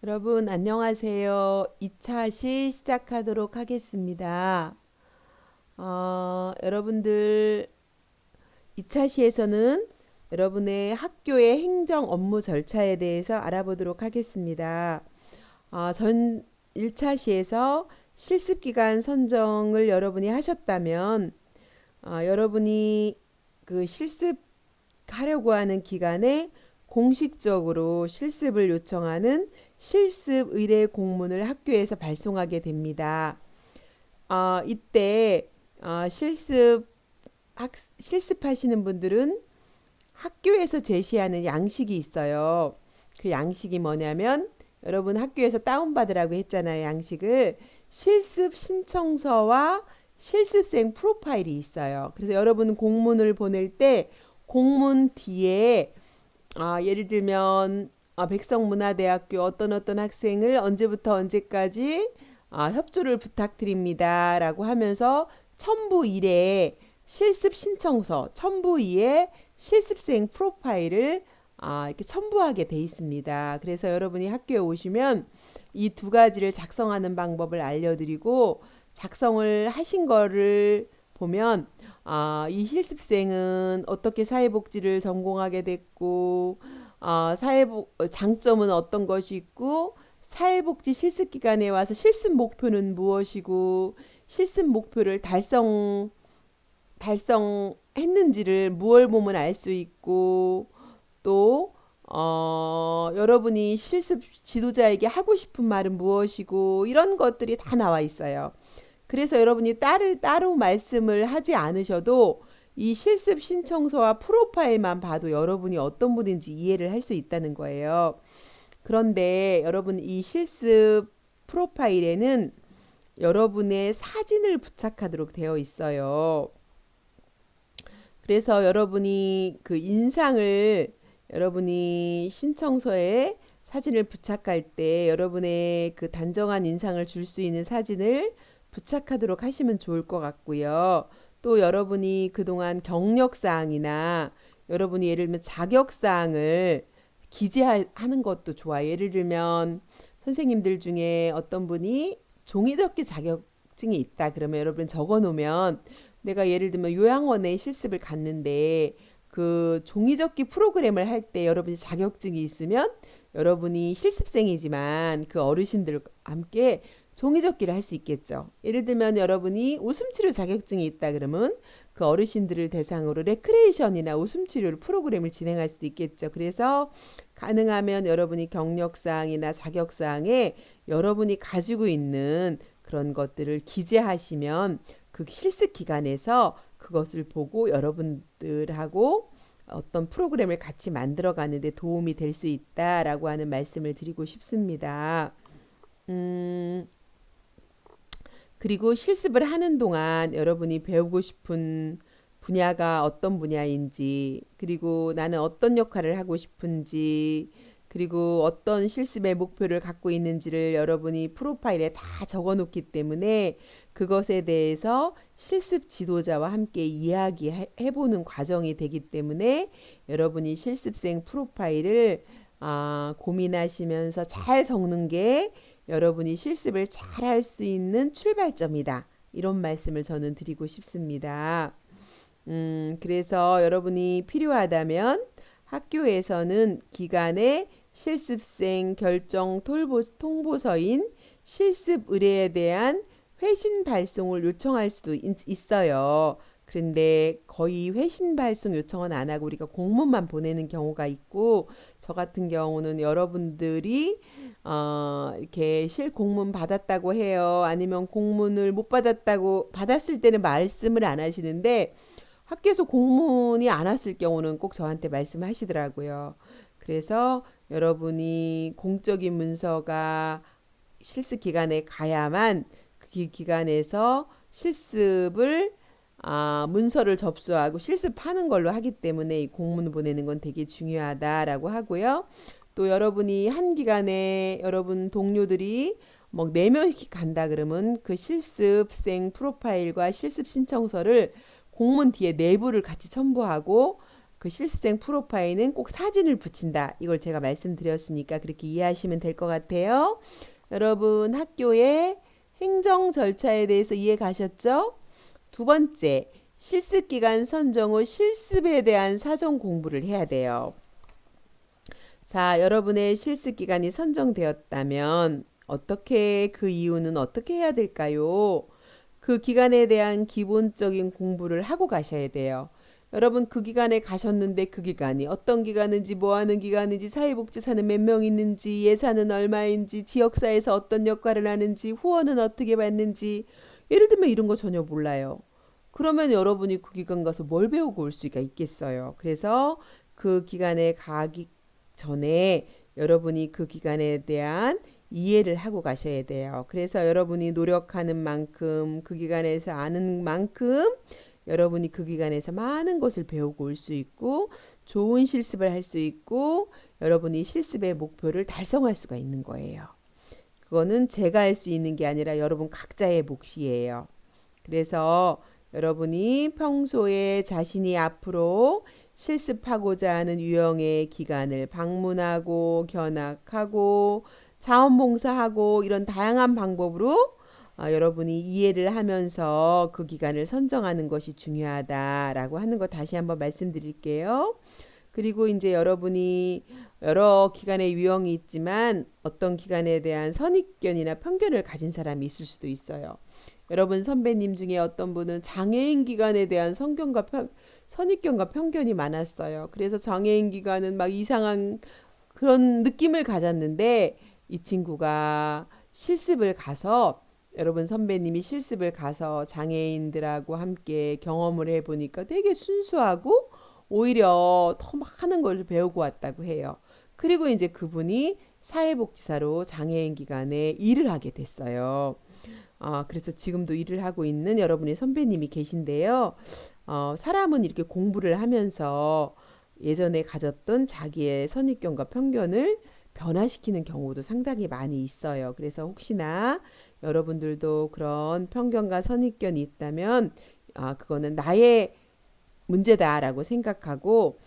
여러분 안녕하세요. 2차 시 시작하도록 하겠습니다. 여러분들 2차 시에서는 여러분의 학교의 행정 업무 절차에 대해서 알아보도록 하겠습니다. 전 1차 시에서 실습기간 선정을 여러분이 하셨다면 여러분이 그 실습하려고 하는 기간에 공식적으로 실습을 요청하는 실습 의뢰 공문을 학교에서 발송하게 됩니다. 이때 실습하시는 분들은 학교에서 제시하는 양식이 있어요. 그 양식이 뭐냐면 여러분 학교에서 다운받으라고 했잖아요. 양식을 실습 신청서와 실습생 프로파일이 있어요. 그래서 여러분 공문을 보낼 때 공문 뒤에 예를 들면 백성문화대학교 어떤 학생을 언제부터 언제까지 협조를 부탁드립니다. 라고 하면서 첨부 1에 실습 신청서, 첨부 2에 실습생 프로파일을 이렇게 첨부하게 돼 있습니다. 그래서 여러분이 학교에 오시면 이 두 가지를 작성하는 방법을 알려드리고 작성을 하신 거를 보면 이 실습생은 어떻게 사회복지를 전공하게 됐고 장점은 어떤 것이 있고 사회복지 실습기간에 와서 실습 목표는 무엇이고 실습 목표를 달성했는지를 무얼 보면 알 수 있고 또 여러분이 실습 지도자에게 하고 싶은 말은 무엇이고 이런 것들이 다 나와 있어요. 그래서 여러분이 따로 말씀을 하지 않으셔도 이 실습 신청서와 프로파일만 봐도 여러분이 어떤 분인지 이해를 할 수 있다는 거예요. 그런데 여러분 이 실습 프로파일에는 여러분의 사진을 부착하도록 되어 있어요. 그래서 여러분이 그 인상을 여러분이 신청서에 사진을 부착할 때 여러분의 그 단정한 인상을 줄 수 있는 사진을 부착하도록 하시면 좋을 것 같고요. 또 여러분이 그동안 경력사항이나 여러분이 예를 들면 자격사항을 기재하는 것도 좋아요. 예를 들면 선생님들 중에 어떤 분이 종이접기 자격증이 있다. 그러면 여러분 적어 놓으면 내가 예를 들면 요양원에 실습을 갔는데 그 종이접기 프로그램을 할 때 여러분이 자격증이 있으면 여러분이 실습생이지만 그 어르신들과 함께 종이접기를 할 수 있겠죠. 예를 들면 여러분이 웃음치료 자격증이 있다 그러면 그 어르신들을 대상으로 레크레이션이나 웃음치료 프로그램을 진행할 수도 있겠죠. 그래서 가능하면 여러분이 경력사항이나 자격사항에 여러분이 가지고 있는 그런 것들을 기재하시면 그 실습 기간에서 그것을 보고 여러분들하고 어떤 프로그램을 같이 만들어 가는데 도움이 될 수 있다라고 하는 말씀을 드리고 싶습니다. 음, 그리고 실습을 하는 동안 여러분이 배우고 싶은 분야가 어떤 분야인지, 그리고 나는 어떤 역할을 하고 싶은지, 그리고 어떤 실습의 목표를 갖고 있는지를 여러분이 프로파일에 다 적어 놓기 때문에 그것에 대해서 실습 지도자와 함께 이야기해 보는 과정이 되기 때문에 여러분이 실습생 프로파일을 고민하시면서 잘 적는 게 여러분이 실습을 잘 할 수 있는 출발점이다. 이런 말씀을 저는 드리고 싶습니다. 그래서 여러분이 필요하다면 학교에서는 기간에 실습생 결정 통보서인 실습 의뢰에 대한 회신 발송을 요청할 수도 있어요. 그런데 거의 회신 발송 요청은 안 하고 우리가 공문만 보내는 경우가 있고 저 같은 경우는 여러분들이 이렇게 실공문 받았다고 해요. 아니면 공문을 못 받았을 때는 말씀을 안 하시는데 학교에서 공문이 안 왔을 경우는 꼭 저한테 말씀하시더라고요. 그래서 여러분이 공적인 문서가 실습 기간에 가야만 그 기간에서 실습을 문서를 접수하고 실습하는 걸로 하기 때문에 이 공문 보내는 건 되게 중요하다라고 하고요. 또 여러분이 한 기간에 여러분 동료들이 뭐 4명씩 간다 그러면 그 실습생 프로파일과 실습 신청서를 공문 뒤에 내부를 같이 첨부하고 그 실습생 프로파일은 꼭 사진을 붙인다. 이걸 제가 말씀드렸으니까 그렇게 이해하시면 될 것 같아요. 여러분 학교의 행정 절차에 대해서 이해 가셨죠? 두 번째, 실습기간 선정 후 실습에 대한 사전 공부를 해야 돼요. 자, 여러분의 실습기간이 선정되었다면 어떻게 그 이유는 어떻게 해야 될까요? 그 기간에 대한 기본적인 공부를 하고 가셔야 돼요. 여러분 그 기간에 가셨는데 그 기간이 어떤 기간인지 뭐 하는 기간인지 사회복지사는 몇 명 있는지 예산은 얼마인지 지역사회에서 어떤 역할을 하는지 후원은 어떻게 받는지 예를 들면 이런 거 전혀 몰라요. 그러면 여러분이 그 기간 가서 뭘 배우고 올 수가 있겠어요. 그래서 그 기간에 가기 전에 여러분이 그 기간에 대한 이해를 하고 가셔야 돼요. 그래서 여러분이 노력하는 만큼 그 기간에서 아는 만큼 여러분이 그 기간에서 많은 것을 배우고 올 수 있고 좋은 실습을 할 수 있고 여러분이 실습의 목표를 달성할 수가 있는 거예요. 그거는 제가 할 수 있는 게 아니라 여러분 각자의 몫이에요. 그래서 여러분이 평소에 자신이 앞으로 실습하고자 하는 유형의 기관을 방문하고 견학하고 자원봉사하고 이런 다양한 방법으로 여러분이 이해를 하면서 그 기간을 선정하는 것이 중요하다라고 하는 거 다시 한번 말씀드릴게요. 그리고 이제 여러분이 여러 기간의 유형이 있지만 어떤 기간에 대한 선입견이나 편견을 가진 사람이 있을 수도 있어요. 여러분 선배님 중에 어떤 분은 장애인 기간에 대한 선입견과 편견이 많았어요. 그래서 장애인 기간은 막 이상한 그런 느낌을 가졌는데 이 친구가 실습을 가서 여러분 선배님이 실습을 가서 장애인들하고 함께 경험을 해보니까 되게 순수하고 오히려 더 많은 걸 배우고 왔다고 해요. 그리고 이제 그분이 사회복지사로 장애인 기관에 일을 하게 됐어요. 그래서 지금도 일을 하고 있는 여러분의 선배님이 계신데요. 사람은 이렇게 공부를 하면서 예전에 가졌던 자기의 선입견과 편견을 변화시키는 경우도 상당히 많이 있어요. 그래서 혹시나 여러분들도 그런 편견과 선입견이 있다면 그거는 나의 문제다라고 생각하고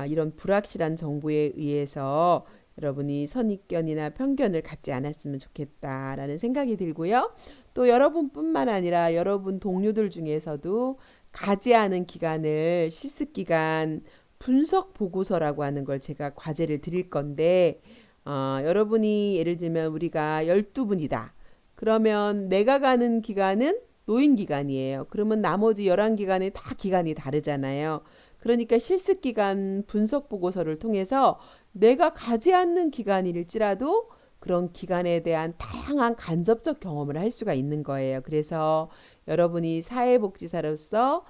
이런 불확실한 정보에 의해서 여러분이 선입견이나 편견을 갖지 않았으면 좋겠다라는 생각이 들고요. 또 여러분뿐만 아니라 여러분 동료들 중에서도 가지 않은 기간을 실습기간 분석 보고서라고 하는 걸 제가 과제를 드릴 건데 여러분이 예를 들면 우리가 12분이다. 그러면 내가 가는 기간은 노인 기간이에요. 그러면 나머지 11기간에 다 기간이 다르잖아요. 그러니까 실습 기간 분석 보고서를 통해서 내가 가지 않는 기간일지라도 그런 기간에 대한 다양한 간접적 경험을 할 수가 있는 거예요. 그래서 여러분이 사회복지사로서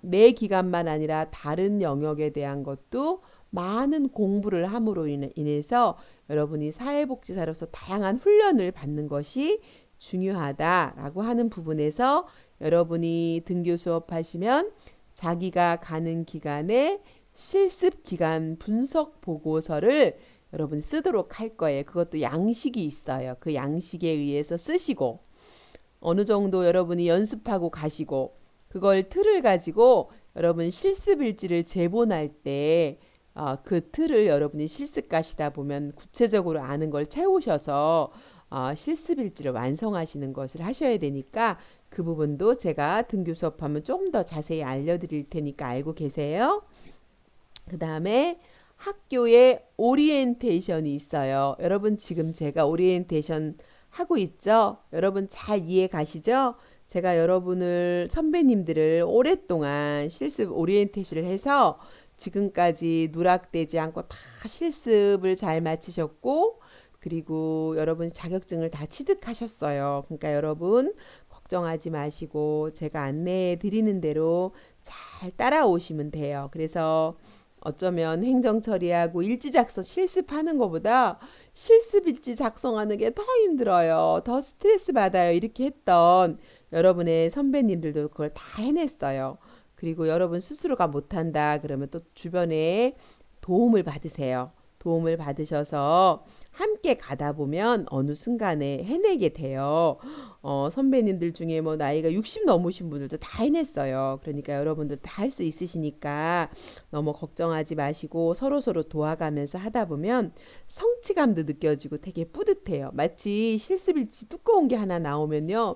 내 기간만 아니라 다른 영역에 대한 것도 많은 공부를 함으로 인해서 여러분이 사회복지사로서 다양한 훈련을 받는 것이 중요하다라고 하는 부분에서 여러분이 등교 수업하시면 자기가 가는 기간에 실습 기간 분석 보고서를 여러분 쓰도록 할 거예요. 그것도 양식이 있어요. 그 양식에 의해서 쓰시고 어느 정도 여러분이 연습하고 가시고 그걸 틀을 가지고 여러분 실습 일지를 제본할 때 그 틀을 여러분이 실습 가시다 보면 구체적으로 아는 걸 채우셔서 실습 일지를 완성하시는 것을 하셔야 되니까 그 부분도 제가 등교 수업하면 조금 더 자세히 알려드릴 테니까 알고 계세요. 그 다음에 학교에 오리엔테이션이 있어요. 여러분 지금 제가 오리엔테이션 하고 있죠? 여러분 잘 이해 가시죠? 제가 여러분을 선배님들을 오랫동안 실습 오리엔테이션을 해서 지금까지 누락되지 않고 다 실습을 잘 마치셨고 그리고 여러분 자격증을 다 취득하셨어요. 그러니까 여러분 걱정하지 마시고 제가 안내해 드리는 대로 잘 따라오시면 돼요. 그래서 어쩌면 행정 처리하고 일지 작성 실습하는 것보다 실습 일지 작성하는 게 더 힘들어요. 더 스트레스 받아요. 이렇게 했던 여러분의 선배님들도 그걸 다 해냈어요. 그리고 여러분 스스로가 못한다 그러면 또 주변에 도움을 받으세요. 도움을 받으셔서 함께 가다 보면 어느 순간에 해내게 돼요. 선배님들 중에 뭐 나이가 60 넘으신 분들도 다 해냈어요. 그러니까 여러분들 다 할 수 있으시니까 너무 걱정하지 마시고 서로서로 도와가면서 하다 보면 성취감도 느껴지고 되게 뿌듯해요. 마치 실습일지 두꺼운 게 하나 나오면요.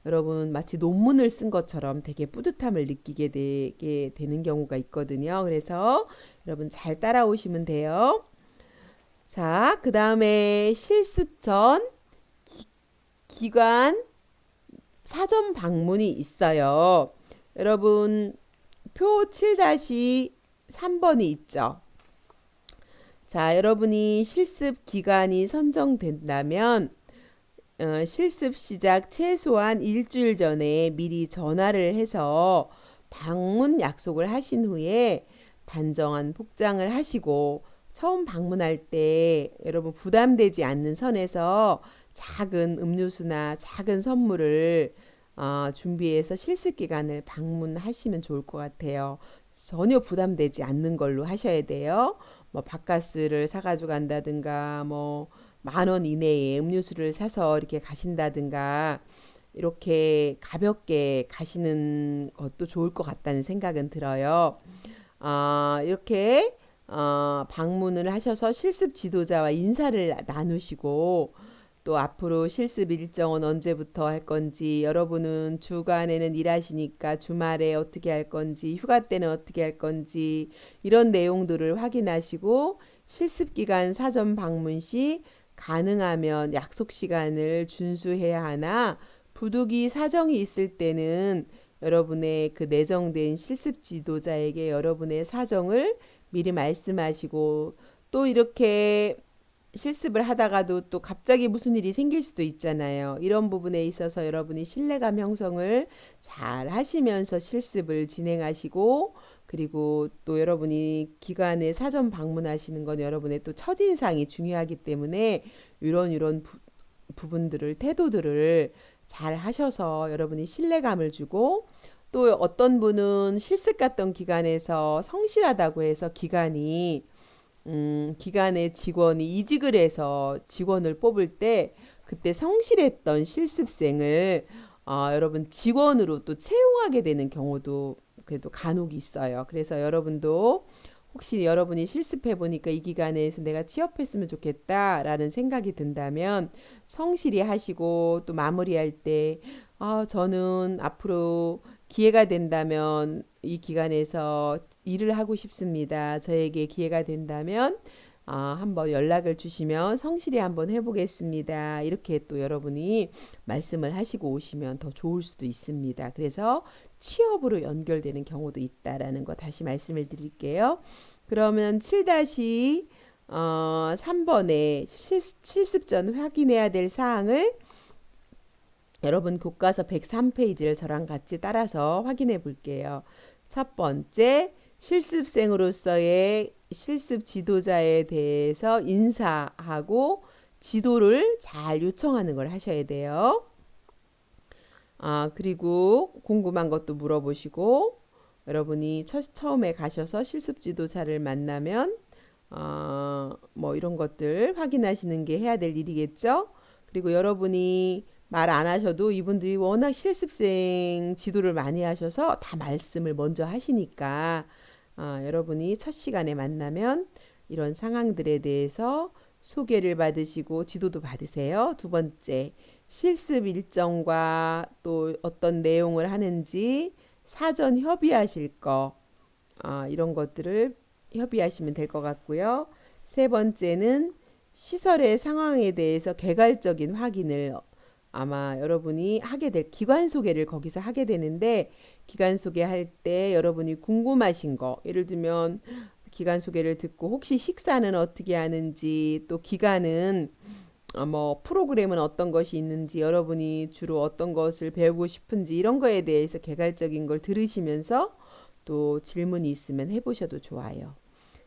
여러분 마치 논문을 쓴 것처럼 되게 뿌듯함을 느끼게 되게 되는 경우가 있거든요. 그래서 여러분 잘 따라오시면 돼요. 자, 그 다음에 실습 전 기관 사전 방문이 있어요. 여러분 표 7-3번이 있죠. 자, 여러분이 실습 기간이 선정된다면 실습 시작 최소한 일주일 전에 미리 전화를 해서 방문 약속을 하신 후에 단정한 복장을 하시고 처음 방문할 때 여러분 부담되지 않는 선에서 작은 음료수나 작은 선물을 준비해서 실습 기간을 방문하시면 좋을 것 같아요. 전혀 부담되지 않는 걸로 하셔야 돼요. 뭐 바카스를 사가지고 간다든가 뭐 10,000원 이내에 음료수를 사서 이렇게 가신다든가 이렇게 가볍게 가시는 것도 좋을 것 같다는 생각은 들어요. 이렇게 방문을 하셔서 실습 지도자와 인사를 나누시고 또 앞으로 실습 일정은 언제부터 할 건지 여러분은 주간에는 일하시니까 주말에 어떻게 할 건지 휴가 때는 어떻게 할 건지 이런 내용들을 확인하시고 실습 기간 사전 방문 시 가능하면 약속 시간을 준수해야 하나 부득이 사정이 있을 때는 여러분의 그 내정된 실습 지도자에게 여러분의 사정을 미리 말씀하시고 또 이렇게 실습을 하다가도 또 갑자기 무슨 일이 생길 수도 있잖아요. 이런 부분에 있어서 여러분이 신뢰감 형성을 잘 하시면서 실습을 진행하시고 그리고 또 여러분이 기관에 사전 방문하시는 건 여러분의 또 첫인상이 중요하기 때문에 이런 부분들을 태도들을 잘 하셔서 여러분이 신뢰감을 주고 또 어떤 분은 실습 갔던 기관에서 성실하다고 해서 기관의 직원이 이직을 해서 직원을 뽑을 때 그때 성실했던 실습생을 여러분 직원으로 또 채용하게 되는 경우도 그래도 간혹 있어요. 그래서 여러분도 혹시 여러분이 실습해 보니까 이 기간에서 내가 취업했으면 좋겠다라는 생각이 든다면 성실히 하시고 또 마무리할 때 저는 앞으로 기회가 된다면 이 기간에서 일을 하고 싶습니다. 저에게 기회가 된다면 한번 연락을 주시면 성실히 한번 해보겠습니다. 이렇게 또 여러분이 말씀을 하시고 오시면 더 좋을 수도 있습니다. 그래서 취업으로 연결되는 경우도 있다라는 거 다시 말씀을 드릴게요. 그러면 7-3번에 실습 전 확인해야 될 사항을 여러분 교과서 103페이지를 저랑 같이 따라서 확인해 볼게요. 첫 번째, 실습생으로서의 실습 지도자에 대해서 인사하고 지도를 잘 요청하는 걸 하셔야 돼요. 그리고 궁금한 것도 물어보시고 여러분이 처음에 가셔서 실습 지도자를 만나면 뭐 이런 것들 확인하시는 게 해야 될 일이겠죠. 그리고 여러분이 말 안 하셔도 이분들이 워낙 실습생 지도를 많이 하셔서 다 말씀을 먼저 하시니까 여러분이 첫 시간에 만나면 이런 상황들에 대해서 소개를 받으시고 지도도 받으세요. 두 번째, 실습 일정과 또 어떤 내용을 하는지 사전 협의하실 거 이런 것들을 협의하시면 될 것 같고요. 세 번째는 시설의 상황에 대해서 개괄적인 확인을 아마 여러분이 하게 될 기관 소개를 거기서 하게 되는데 기관 소개할 때 여러분이 궁금하신 거 예를 들면 기관 소개를 듣고 혹시 식사는 어떻게 하는지 또 기관은 뭐 프로그램은 어떤 것이 있는지 여러분이 주로 어떤 것을 배우고 싶은지 이런 거에 대해서 개괄적인 걸 들으시면서 또 질문이 있으면 해보셔도 좋아요.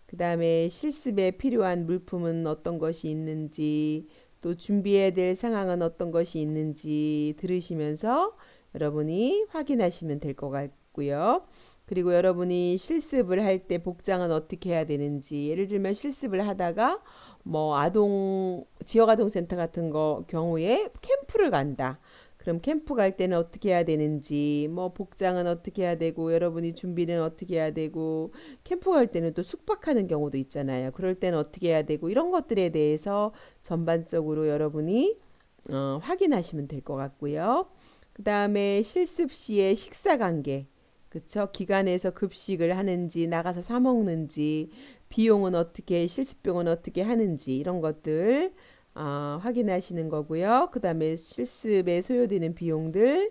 그 다음에 실습에 필요한 물품은 어떤 것이 있는지 또 준비해야 될 상황은 어떤 것이 있는지 들으시면서 여러분이 확인하시면 될 것 같고요. 그리고 여러분이 실습을 할 때 복장은 어떻게 해야 되는지, 예를 들면 실습을 하다가 뭐 아동 지역아동센터 같은 거 경우에 캠프를 간다. 그럼 캠프 갈 때는 어떻게 해야 되는지, 뭐 복장은 어떻게 해야 되고, 여러분이 준비는 어떻게 해야 되고, 캠프 갈 때는 또 숙박하는 경우도 있잖아요. 그럴 때는 어떻게 해야 되고, 이런 것들에 대해서 전반적으로 여러분이 확인하시면 될 것 같고요. 그 다음에 실습 시에 식사 관계, 그쵸? 기관에서 급식을 하는지, 나가서 사 먹는지, 비용은 어떻게, 실습비용은 어떻게 하는지, 이런 것들 확인하시는 거고요. 그 다음에 실습에 소요되는 비용들,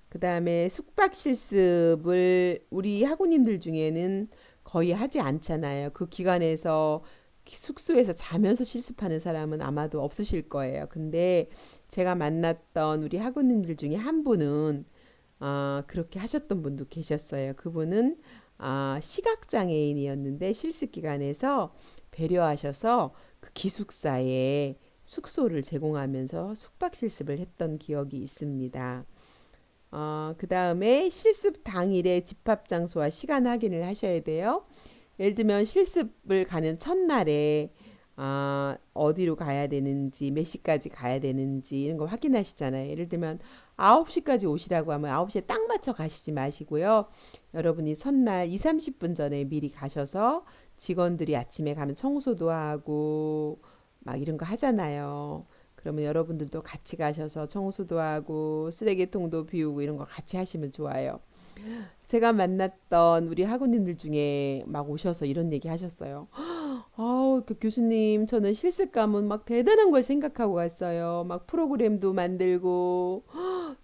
그 다음에 숙박 실습을 우리 학우님들 중에는 거의 하지 않잖아요. 그 기간에서 숙소에서 자면서 실습하는 사람은 아마도 없으실 거예요. 근데 제가 만났던 우리 학우님들 중에 한 분은 그렇게 하셨던 분도 계셨어요. 그분은 시각장애인이었는데 실습 기간에서 배려하셔서 그 기숙사에 숙소를 제공하면서 숙박 실습을 했던 기억이 있습니다. 그 다음에 실습 당일에 집합 장소와 시간 확인을 하셔야 돼요. 예를 들면 실습을 가는 첫날에 어디로 가야 되는지, 몇 시까지 가야 되는지 이런 거 확인하시잖아요. 예를 들면 9시까지 오시라고 하면 9시에 딱 맞춰 가시지 마시고요. 여러분이 첫날 2, 30분 전에 미리 가셔서 직원들이 아침에 가면 청소도 하고 막 이런 거 하잖아요. 그러면 여러분들도 같이 가셔서 청소도 하고 쓰레기통도 비우고 이런 거 같이 하시면 좋아요. 제가 만났던 우리 학우님들 중에 막 오셔서 이런 얘기 하셨어요. 그 교수님, 저는 실습감은 막 대단한 걸 생각하고 갔어요. 막 프로그램도 만들고,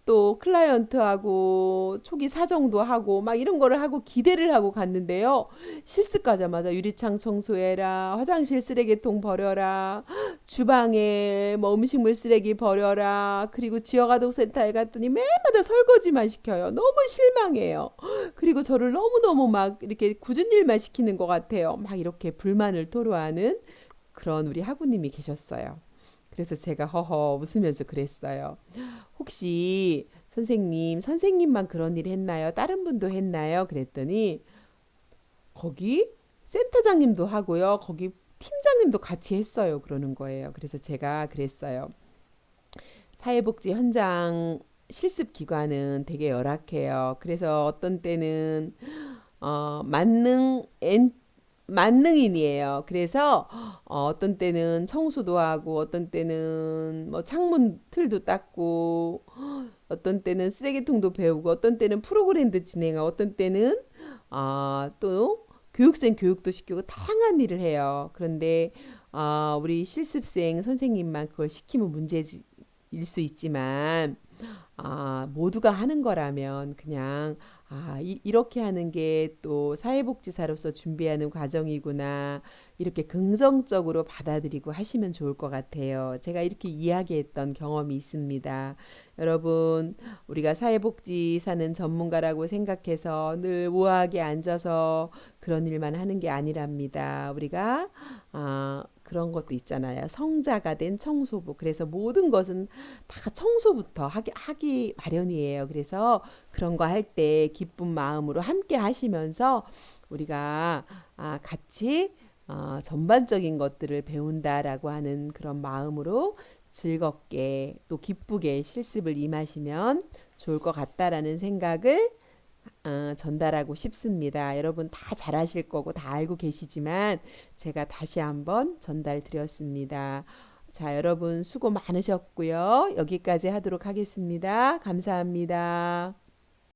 또 클라이언트하고 초기 사정도 하고 막 이런 거를 하고 기대를 하고 갔는데요. 실습 가자마자 유리창 청소해라, 화장실 쓰레기통 버려라, 주방에 뭐 음식물 쓰레기 버려라, 그리고 지역아동센터에 갔더니 매일마다 설거지만 시켜요. 너무 실망해요. 그리고 저를 너무너무 막 이렇게 굳은 일만 시키는 것 같아요. 막 이렇게 불만을 토로하는 그런 우리 학우님이 계셨어요. 그래서 제가 허허 웃으면서 그랬어요. 혹시 선생님만 그런 일 했나요? 다른 분도 했나요? 그랬더니 거기 센터장님도 하고요. 거기 팀장님도 같이 했어요. 그러는 거예요. 그래서 제가 그랬어요. 사회복지 현장 실습 기관은 되게 열악해요. 그래서 어떤 때는 만능인이에요. 그래서 어떤 때는 청소도 하고 어떤 때는 뭐 창문 틀도 닦고 어떤 때는 쓰레기통도 배우고 어떤 때는 프로그램도 진행하고 어떤 때는 또 교육생 교육도 시키고 다양한 일을 해요. 그런데 우리 실습생 선생님만 그걸 시키면 문제일 수 있지만 모두가 하는 거라면 그냥 이렇게 하는 게 또 사회복지사로서 준비하는 과정이구나. 이렇게 긍정적으로 받아들이고 하시면 좋을 것 같아요. 제가 이렇게 이야기했던 경험이 있습니다. 여러분, 우리가 사회복지사는 전문가라고 생각해서 늘 우아하게 앉아서 그런 일만 하는 게 아니랍니다. 우리가 그런 것도 있잖아요. 성자가 된 청소부. 그래서 모든 것은 다 청소부터 하기 마련이에요. 그래서 그런 거 할 때 기쁜 마음으로 함께 하시면서 우리가 같이 전반적인 것들을 배운다라고 하는 그런 마음으로 즐겁게 또 기쁘게 실습을 임하시면 좋을 것 같다라는 생각을 전달하고 싶습니다. 여러분 다 잘하실 거고 다 알고 계시지만 제가 다시 한번 전달 드렸습니다. 자, 여러분 수고 많으셨고요. 여기까지 하도록 하겠습니다. 감사합니다.